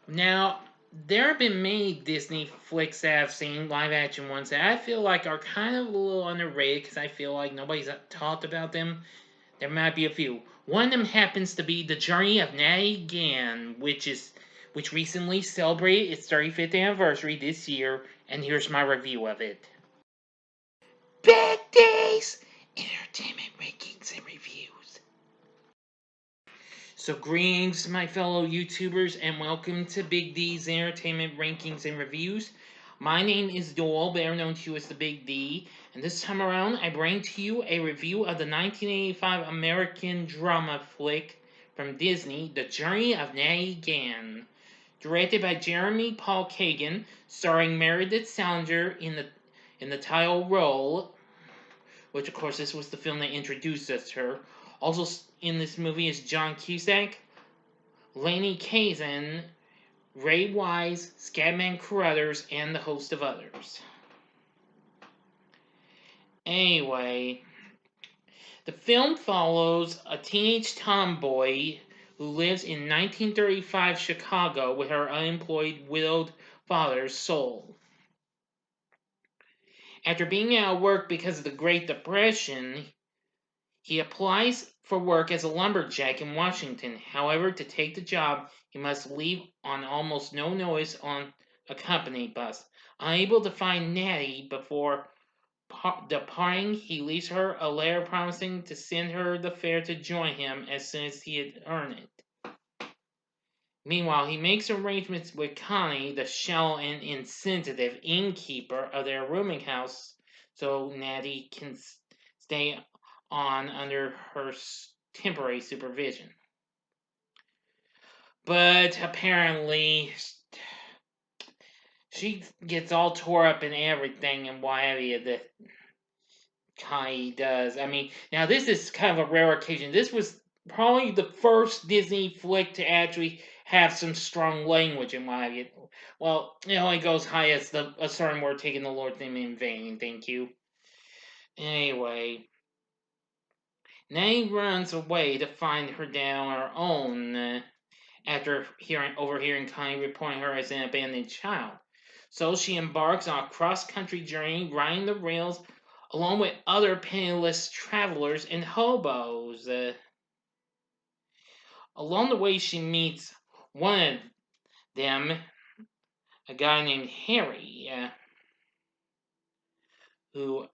Now, there have been many Disney flicks that I've seen, live action ones, that I feel like are kind of a little underrated because I feel like nobody's talked about them. There might be a few. One of them happens to be The Journey of Natty Gann, which recently celebrated its 35th anniversary this year, and here's my review of it. Big D's Entertainment Rankings and Reviews. So greetings, my fellow YouTubers, and welcome to Big D's Entertainment Rankings and Reviews. My name is Doyle, better known to you as the Big D, and this time around I bring to you a review of the 1985 American drama flick from Disney, The Journey of Natty Gann. Directed by Jeremy Paul Kagan, starring Meredith Salenger in the title role, which of course this was the film that introduced us to her. Also in this movie is John Cusack, Laney Kazan, Ray Wise, Scatman Carruthers, and the host of others. Anyway, the film follows a teenage tomboy who lives in 1935 Chicago with her unemployed, widowed father's soul. After being out of work because of the Great Depression, he applies for work as a lumberjack in Washington. However, to take the job, he must leave on almost no notice on a company bus. Unable to find Natty before departing, he leaves her a letter promising to send her the fare to join him as soon as he had earned it. Meanwhile, he makes arrangements with Connie, the shallow and insensitive innkeeper of their rooming house, so Natty can stay on under her temporary supervision. But apparently, she gets all tore up in everything and what have you that Connie does. I mean, now this is kind of a rare occasion. This was probably the first Disney flick to actually have some strong language and what have you. Well, it only goes high as a certain word taking the Lord's name in vain. Thank you. Anyway, Nay runs away to find her dad on her own after overhearing Connie reporting her as an abandoned child. So she embarks on a cross-country journey, riding the rails along with other penniless travelers and hobos. Along the way, she meets one of them, a guy named Harry,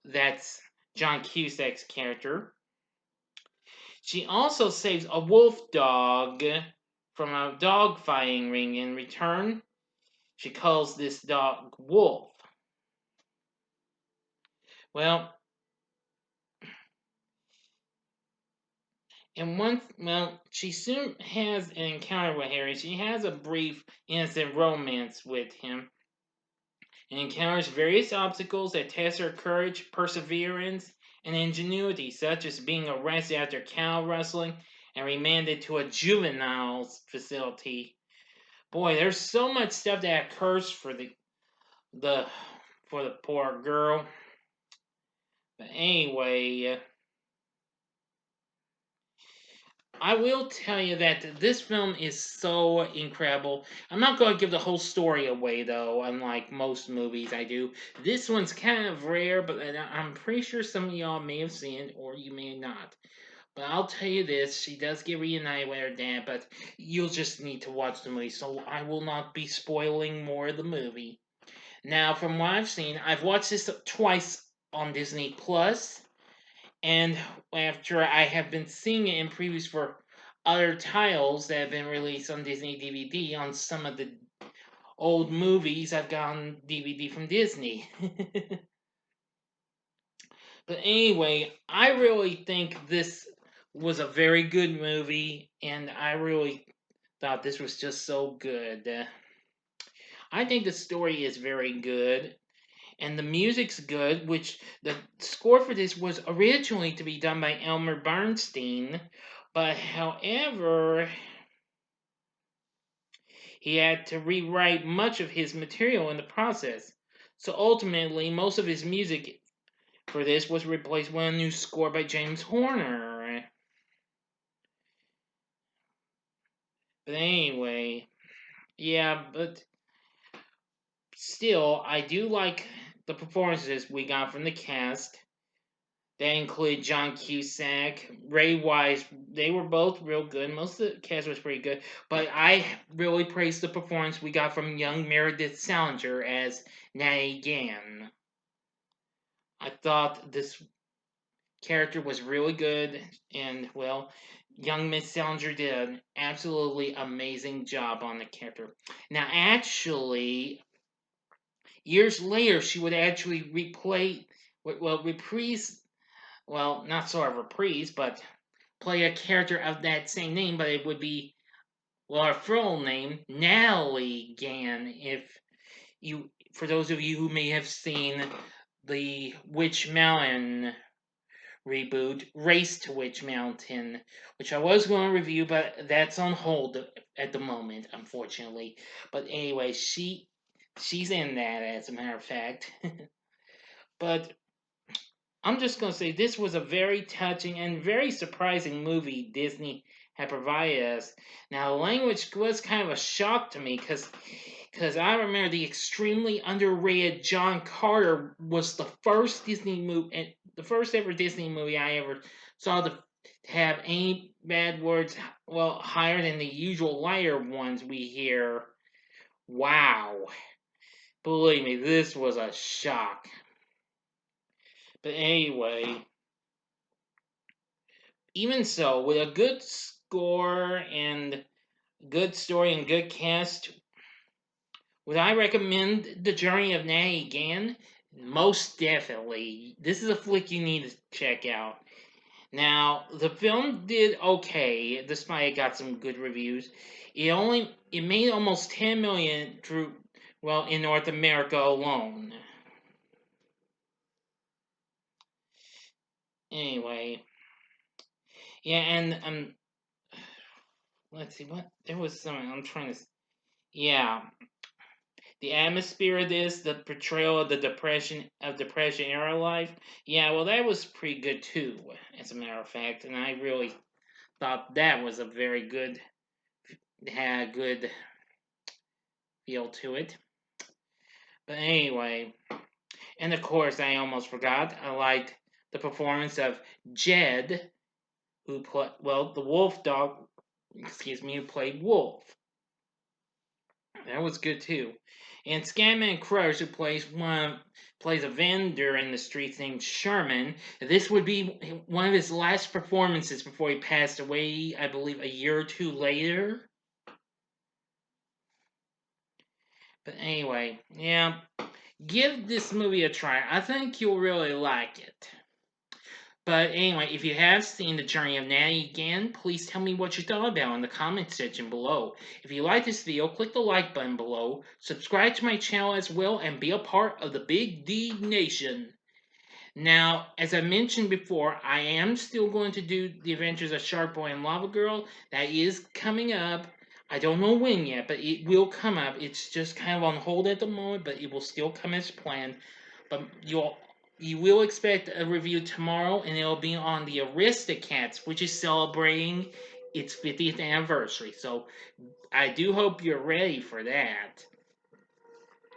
that's John Cusack's character. She also saves a wolf dog from a dog fighting ring. In return, she calls this dog Wolf. Well, she soon has an encounter with Harry. She has a brief, innocent romance with him and encounters various obstacles that test her courage, perseverance, and ingenuity, such as being arrested after cow rustling and remanded to a juvenile facility. Boy, there's so much stuff that occurs for the poor girl. But anyway, I will tell you that this film is so incredible. I'm not going to give the whole story away, though, unlike most movies I do. This one's kind of rare, but I'm pretty sure some of y'all may have seen it, or you may not. But I'll tell you this, she does get reunited with her dad, but you'll just need to watch the movie, so I will not be spoiling more of the movie. Now, from what I've seen, I've watched this twice on Disney Plus, and after I have been seeing it in previews for other titles that have been released on Disney DVD on some of the old movies I've got on DVD from Disney. But anyway, I really think this was a very good movie, and I really thought this was just so good. I think the story is very good, and the music's good, which the score for this was originally to be done by Elmer Bernstein, but however, he had to rewrite much of his material in the process. So ultimately, most of his music for this was replaced with a new score by James Horner. But anyway, Yeah, but still, I do like the performances we got from the cast. They include John Cusack, Ray Wise. They were both real good. Most of the cast was pretty good. But I really praise the performance we got from young Meredith Salenger as Natty Gann. I thought this character was really good, and well, young Miss Salinger did an absolutely amazing job on the character. Now, actually, years later, she would actually reprise, well, not sort of reprise, but play a character of that same name, but it would be, well, her full name, Natty Gann. If you, for those of you who may have seen the Witch Mountain reboot, Race to Witch Mountain, which I was going to review, but that's on hold at the moment, unfortunately. But anyway, she's in that, as a matter of fact. But I'm just going to say this was a very touching and very surprising movie Disney had provided us. Now, the language was kind of a shock to me because I remember the extremely underrated John Carter was the first Disney movie, and the first ever Disney movie I ever saw to have any bad words, well, higher than the usual lighter ones we hear. Wow. Believe me, this was a shock. But anyway, even so, with a good score and good story and good cast, would I recommend The Journey of Natty Gann? Most definitely. This is a flick you need to check out. Now, the film did okay, despite it got some good reviews. It made almost 10 million through, well, in North America alone. Anyway, yeah, and let's see what there was something I'm trying to. Yeah, the atmosphere of this, the portrayal of the depression era life. Yeah, well, that was pretty good too, as a matter of fact, and I really thought that was a very good, had a good feel to it. But anyway, and of course, I almost forgot. I liked the performance of Jed, who played, well, the wolf dog. Excuse me, who played Wolf. That was good too. And Scatman Crothers, who plays a vendor in the streets named Sherman. This would be one of his last performances before he passed away, I believe, a year or two later. But anyway, yeah, give this movie a try. I think you'll really like it. But anyway, if you have seen The Journey of Natty Gann, please tell me what you thought about in the comment section below. If you like this video, click the like button below, subscribe to my channel as well, and be a part of the Big D Nation. Now, as I mentioned before, I am still going to do The Adventures of Shark Boy and Lava Girl. That is coming up. I don't know when yet, but it will come up. It's just kind of on hold at the moment, but it will still come as planned. But you will expect a review tomorrow, and it'll be on the Aristocats, which is celebrating its 50th anniversary. So I do hope you're ready for that.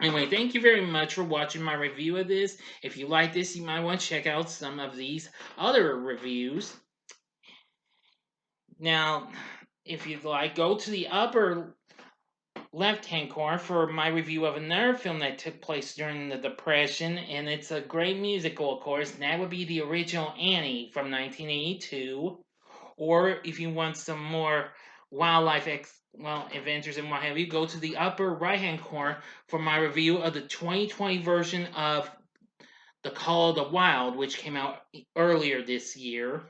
Anyway, thank you very much for watching my review of this. If you like this, you might want to check out some of these other reviews. Now, if you'd like, go to the upper left-hand corner for my review of another film that took place during the Depression, and it's a great musical, of course, and that would be the original Annie from 1982. Or if you want some more wildlife adventures and what have you, go to the upper right-hand corner for my review of the 2020 version of The Call of the Wild, which came out earlier this year.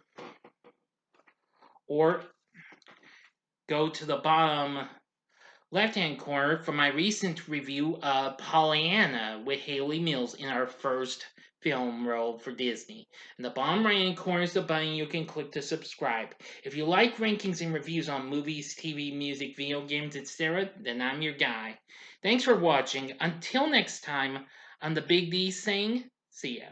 Or go to the bottom left-hand corner for my recent review of Pollyanna with Haley Mills in our first film role for Disney. In the bottom right-hand corner is the button you can click to subscribe. If you like rankings and reviews on movies, TV, music, video games, etc., then I'm your guy. Thanks for watching. Until next time, I'm the Big D saying, see ya.